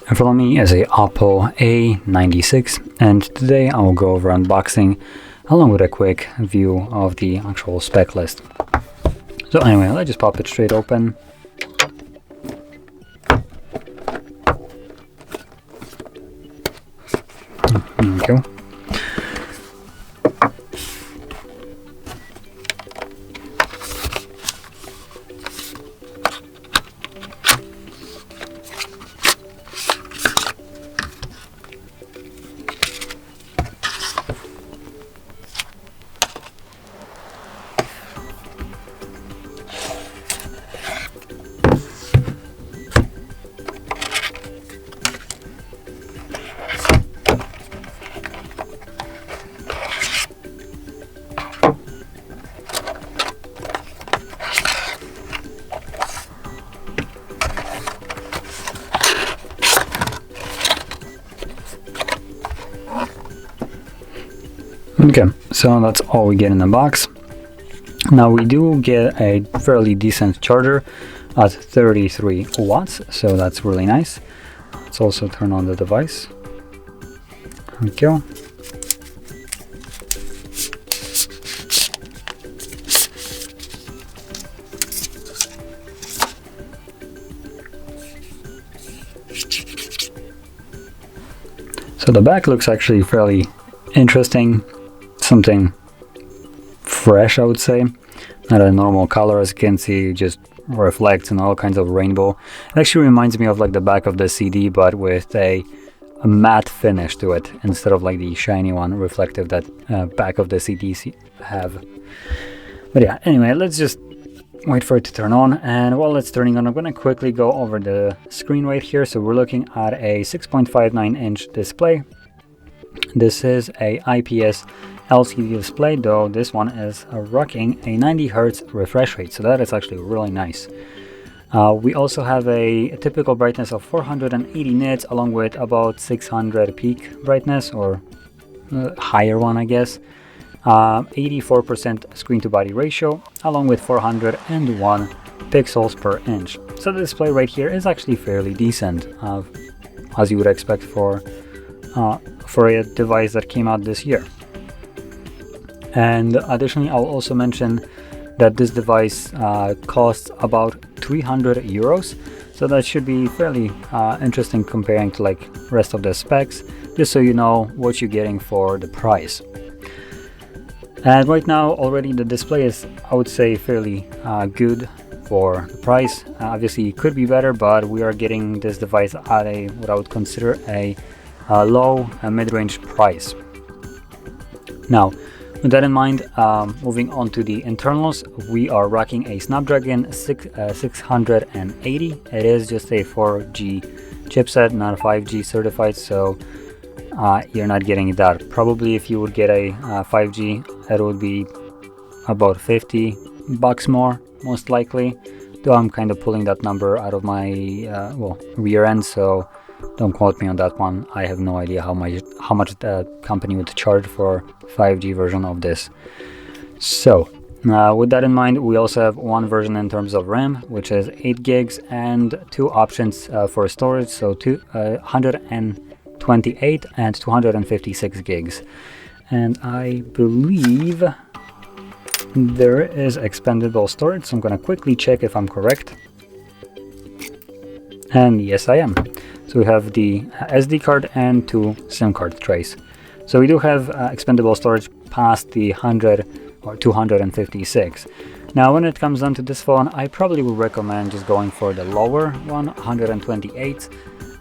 In front of me is a Oppo A96, and today I will go over unboxing along with a quick view of the actual spec list. So anyway, let's just pop it straight open. There we go. Okay, so that's all we get in the box. Now we do get a fairly decent charger at 33 watts, so that's really nice. Let's also turn on the device. There we go. So the back looks actually fairly interesting. Something fresh, I would say. Not a normal color, as you can see, just reflects in all kinds of rainbow. It actually reminds me of like the back of the CD, but with a matte finish to it instead of like the shiny one, reflective that back of the CDs have. But yeah, anyway, let's just wait for it to turn on, and while it's turning on, I'm going to quickly go over the screen right here. So we're looking at a 6.59-inch display. This is a IPS LCD display, though this one is rocking a 90 Hz refresh rate, so that is actually really nice. We also have a typical brightness of 480 nits along with about 600 peak brightness, or higher one I guess. 84% screen to body ratio along with 401 pixels per inch. So the display right here is actually fairly decent, as you would expect for a device that came out this year. And additionally, I'll also mention that this device costs about 300 euros, so that should be fairly interesting comparing to like rest of the specs, just so you know what you're getting for the price. And right now already the display is, I would say, fairly good for the price. Obviously it could be better, but we are getting this device at a what I would consider a low mid-range price. Now, with that in mind, moving on to the internals, we are rocking a Snapdragon 680. It is just a 4G chipset, not 5G certified, so you're not getting that. Probably if you would get a 5G, it would be about $50 more, most likely. Though I'm kind of pulling that number out of my rear end, so don't quote me on that one. I have no idea how much the company would charge for 5G version of this. So with that in mind, we also have one version in terms of RAM, which is 8 gigs, and two options for storage, so 128 and 256 gigs. And I believe there is expandable storage, so I'm going to quickly check if I'm correct. And yes, I am. So we have the SD card and two SIM card trays. So we do have expandable storage past the 100 or 256. Now when it comes down to this phone, I probably would recommend just going for the lower one, 128,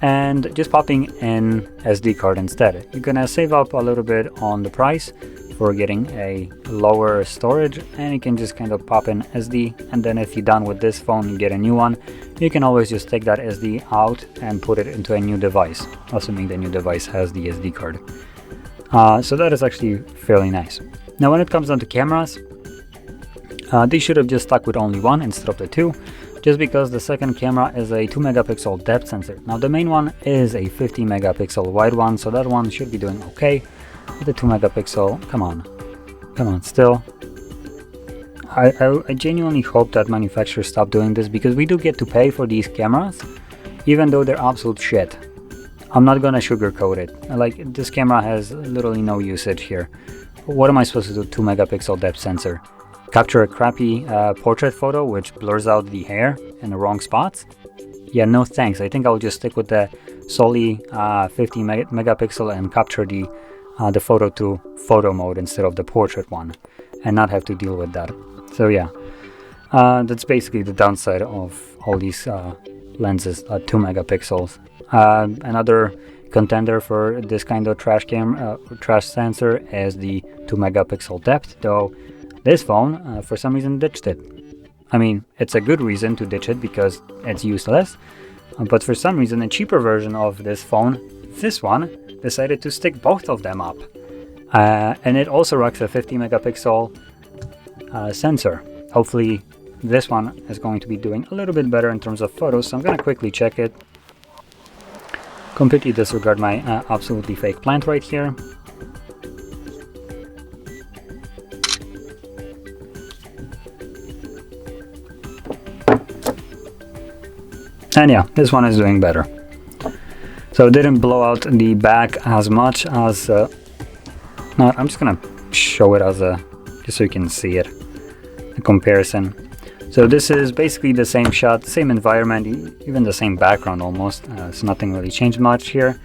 and just popping in SD card instead. You're gonna save up a little bit on the price for getting a lower storage, and you can just kind of pop in SD, and then if you're done with this phone, you get a new one, you can always just take that SD out and put it into a new device, assuming the new device has the SD card. So that is actually fairly nice. Now when it comes down to cameras, they should have just stuck with only one instead of the two, just because the second camera is a 2 megapixel depth sensor. Now the main one is a 50 megapixel wide one, so that one should be doing okay. With the 2 megapixel, come on, still. I genuinely hope that manufacturers stop doing this, because we do get to pay for these cameras, even though they're absolute shit. I'm not gonna sugarcoat it. Like, this camera has literally no usage here. What am I supposed to do? 2 megapixel depth sensor. Capture a crappy portrait photo which blurs out the hair in the wrong spots? Yeah, no thanks. I think I'll just stick with the solely 50 megapixel and capture the photo to photo mode instead of the portrait one, and not have to deal with that. So yeah, that's basically the downside of all these lenses, 2 megapixels. Another contender for this kind of trash sensor is the 2 megapixel depth, though this phone for some reason ditched it. I mean, it's a good reason to ditch it because it's useless, but for some reason a cheaper version of this phone, this one, decided to stick both of them up. And it also rocks a 50 megapixel sensor. Hopefully this one is going to be doing a little bit better in terms of photos, so I'm gonna quickly check it. Completely disregard my absolutely fake plant right here. And yeah, this one is doing better. So it didn't blow out the back as much as... no, I'm just gonna show it as a... just so you can see it, a comparison. So this is basically the same shot, same environment, even the same background almost. So nothing really changed much here.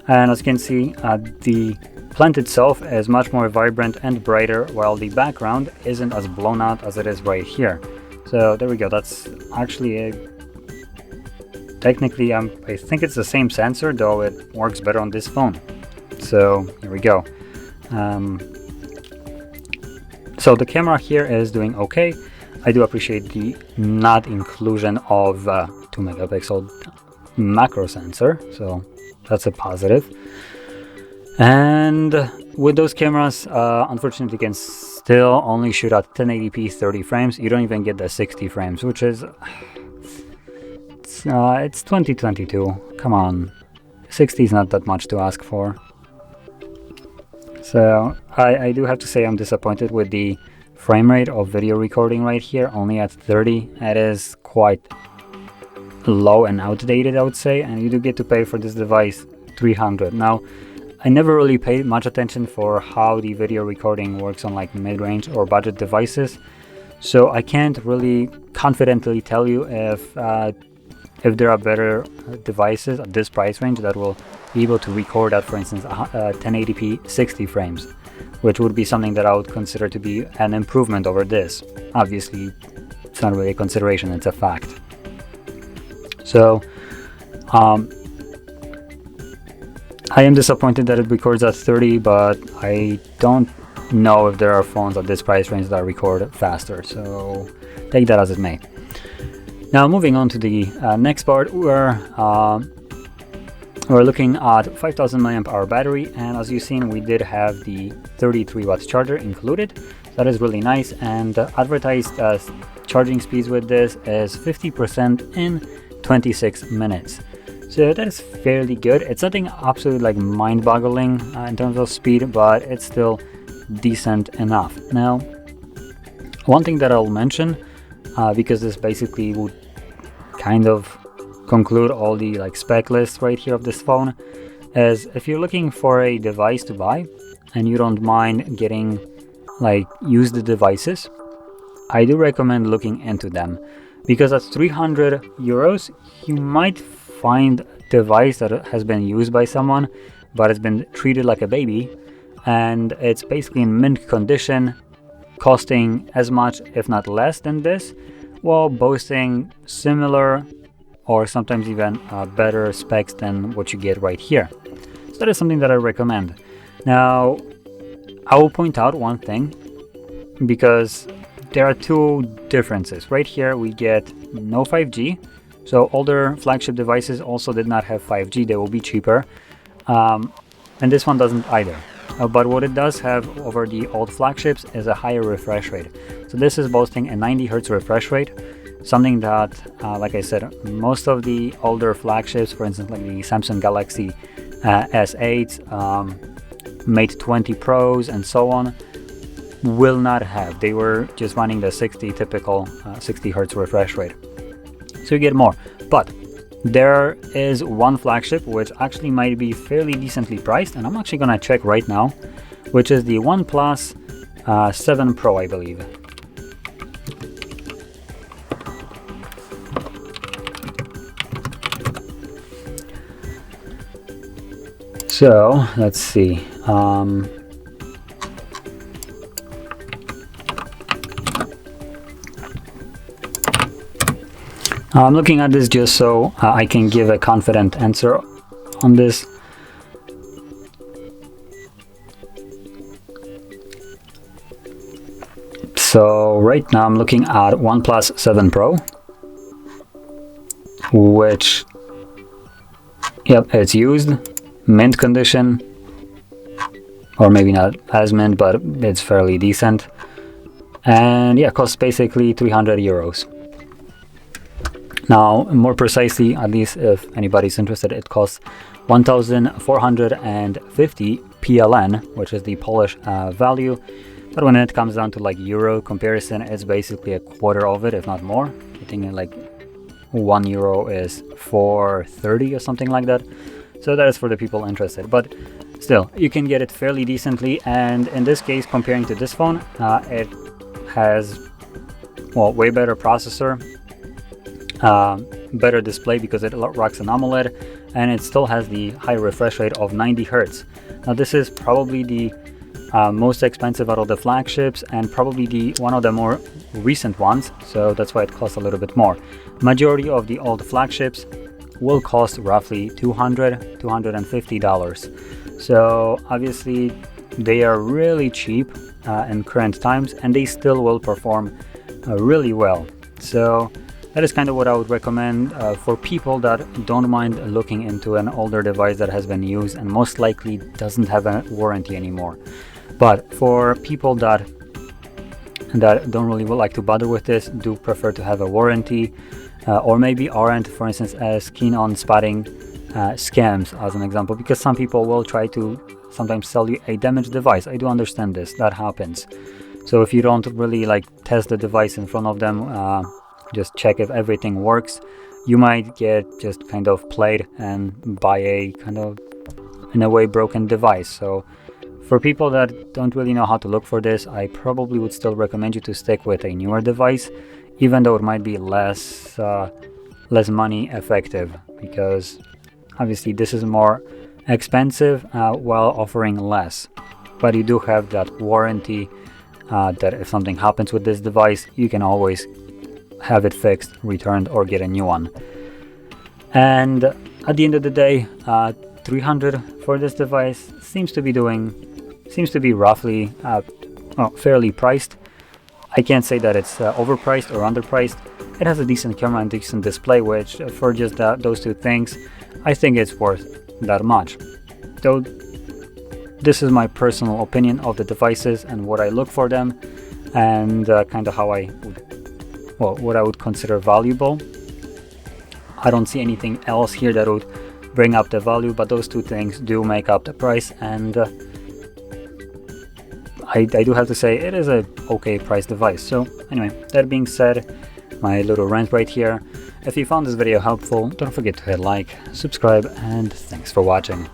And as you can see, the plant itself is much more vibrant and brighter, while the background isn't as blown out as it is right here. So there we go. That's actually a... technically, I think it's the same sensor, though it works better on this phone. So here we go. So the camera here is doing okay. I do appreciate the not inclusion of 2 megapixel macro sensor, so that's a positive. And with those cameras, unfortunately, you can still only shoot at 1080p 30 frames. You don't even get the 60 frames, which is... it's 2022. Come on, 60 is not that much to ask for. So I do have to say I'm disappointed with the frame rate of video recording right here, only at 30. It is quite low and outdated, I would say, and you do get to pay for this device $300. Now, I never really paid much attention for how the video recording works on like mid-range or budget devices, so I can't really confidently tell you if there are better devices at this price range that will be able to record at, for instance, 1080p 60 frames, which would be something that I would consider to be an improvement over this. Obviously, it's not really a consideration, it's a fact. So, I am disappointed that it records at 30, but I don't know if there are phones at this price range that record faster, so take that as it may. Now, moving on to the next part, we're looking at 5000 mAh battery, and as you've seen, we did have the 33 watts charger included. That is really nice, and advertised charging speeds with this is 50% in 26 minutes. So that is fairly good. It's nothing absolutely like mind-boggling in terms of speed, but it's still decent enough. Now, one thing that I'll mention, because this basically would kind of conclude all the like spec lists right here of this phone, is if you're looking for a device to buy and you don't mind getting like used devices, I do recommend looking into them, because at 300 euros you might find a device that has been used by someone but has been treated like a baby, and it's basically in mint condition, costing as much if not less than this, while boasting similar or sometimes even better specs than what you get right here. So that is something that I recommend. Now, I will point out one thing, because there are two differences. Right here we get no 5G, so older flagship devices also did not have 5G, they will be cheaper, and this one doesn't either. But what it does have over the old flagships is a higher refresh rate. So this is boasting a 90 Hz refresh rate, something that, like I said, most of the older flagships, for instance like the Samsung Galaxy S8, Mate 20 Pros and so on, will not have. They were just running the 60 typical 60 hertz refresh rate, so you get more. But there is one flagship which actually might be fairly decently priced, and I'm actually gonna check right now, which is the OnePlus 7 Pro, I believe. So let's see. I'm looking at this just so I can give a confident answer on this. So right now I'm looking at OnePlus 7 Pro, which, yep, it's used, mint condition, or maybe not as mint, but it's fairly decent. And yeah, costs basically 300 euros. Now, more precisely, at least if anybody's interested, it costs 1,450 PLN, which is the Polish value. But when it comes down to like euro comparison, it's basically a quarter of it, if not more. I think like 1 euro is 4.30 or something like that. So that is for the people interested. But still, you can get it fairly decently. And in this case, comparing to this phone, it has, well, way better processor. Better display because it rocks an AMOLED, and it still has the high refresh rate of 90 Hz. Now this is probably the most expensive out of the flagships, and probably the one of the more recent ones, so that's why it costs a little bit more. Majority of the old flagships will cost roughly $250. So obviously they are really cheap in current times, and they still will perform really well. So that is kind of what I would recommend for people that don't mind looking into an older device that has been used and most likely doesn't have a warranty anymore. But for people that don't really like to bother with this, do prefer to have a warranty, or maybe aren't, for instance, as keen on spotting scams as an example, because some people will try to sometimes sell you a damaged device. I do understand this, that happens. So if you don't really like test the device in front of them, just check if everything works, you might get just kind of played and buy a kind of, in a way, broken device. So for people that don't really know how to look for this, I probably would still recommend you to stick with a newer device, even though it might be less money effective, because obviously this is more expensive while offering less. But you do have that warranty that if something happens with this device, you can always have it fixed, returned, or get a new one. And at the end of the day, 300 for this device seems to be roughly fairly priced. I can't say that it's overpriced or underpriced. It has a decent camera and decent display, which for just those two things, I think it's worth that much. Though this is my personal opinion of the devices and what I look for them, and kind of how what I would consider valuable. I don't see anything else here that would bring up the value, but those two things do make up the price, and I do have to say it is a okay price device. So anyway, that being said, my little rant right here. If you found this video helpful, don't forget to hit like, subscribe, and thanks for watching.